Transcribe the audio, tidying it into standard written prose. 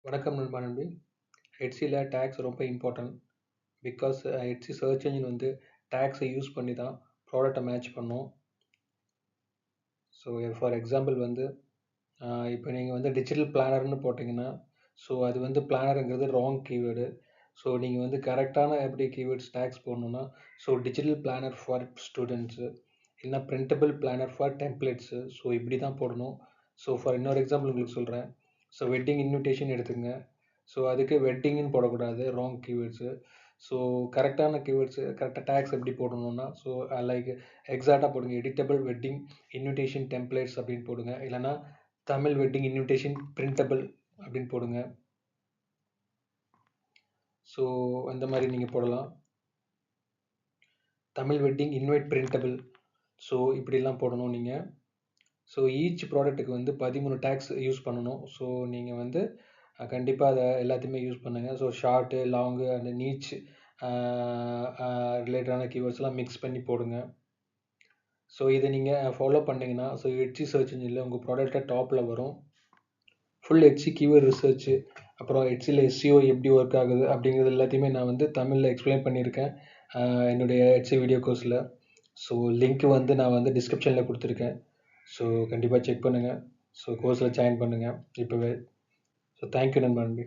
வணக்கம் நண்பா நண்பி. ஹெட்சியில் டேக்ஸ் ரொம்ப இம்பார்ட்டன்ட். பிகாஸ் ஹெட்சி சர்ச் என்ஜின் வந்து டேக்ஸை யூஸ் பண்ணி தான் ப்ராடக்டை மேட்ச் பண்ணும். ஸோ ஃபார் எக்ஸாம்பிள் வந்து இப்போ நீங்கள் வந்து டிஜிட்டல் பிளானர்னு போட்டிங்கன்னா, ஸோ அது வந்து பிளானருங்கிறது ராங் கீவேர்டு. ஸோ நீங்கள் வந்து கரெக்டான எப்படி கீவேர்ட்ஸ் டேக்ஸ் போடணுன்னா, so digital planner for students, இல்லைனா printable planner for templates. So இப்படி தான் போடணும். ஸோ ஃபார் இன்னொரு எக்ஸாம்பிள் உங்களுக்கு சொல்கிறேன். ஸோ வெட்டிங் இன்விடேஷன் எடுத்துங்க. ஸோ அதுக்கு வெட்டிங்னு போடக்கூடாது, ராங் கீவேர்ட்ஸு. ஸோ கரெக்டான கீவேர்ட்ஸு கரெக்டாக டேக்ஸ் எப்படி போடணுன்னா, ஸோ லைக் எக்ஸாக்டாக போடுங்க. எடிட்டபிள் வெட்டிங் இன்விடேஷன் டெம்ப்ளேட்ஸ் அப்படின்னு போடுங்க. இல்லைனா தமிழ் வெட்டிங் இன்விடேஷன் பிரிண்டபிள் அப்படின்னு போடுங்க. ஸோ அந்த மாதிரி நீங்கள் போடலாம். Tamil wedding invite printable. So இப்படிலாம் போடணும் நீங்கள். ஸோ ஈச் ப்ராடக்ட்டுக்கு வந்து 13 டேக்ஸ் யூஸ் பண்ணணும். ஸோ நீங்கள் வந்து கண்டிப்பாக அதை எல்லாத்தையுமே யூஸ் பண்ணுங்கள். So short, long and niche ரிலேட்டடான கீவேர்ட்ஸ்லாம் மிக்ஸ் பண்ணி போடுங்க. ஸோ இதை நீங்கள் ஃபாலோ பண்ணிங்கன்னா, ஸோ ஹெட்சி சர்ச் இன்ஜினில் உங்கள் ப்ராடக்டை டாப்பில் வரும். ஃபுல் ஹெட்சி கீவேர்ட் ரிசர்ச்சு, அப்புறம் ஹெட்சியில் எஸ்சிஓ எப்படி ஒர்க் ஆகுது அப்படிங்கிறது எல்லாத்தையுமே நான் வந்து தமிழில் எக்ஸ்பிளைன் பண்ணியிருக்கேன் என்னுடைய ஹெட்சி வீடியோ கோர்ஸில். ஸோ லிங்க் வந்து நான் வந்து டிஸ்கிரிப்ஷனில் கொடுத்துருக்கேன். ஸோ கண்டிப்பாக செக் பண்ணுங்கள். ஸோ கோர்ஸில் ஜாயின் பண்ணுங்கள் இப்போவே. ஸோ தேங்க்யூ நண்பா நண்பி.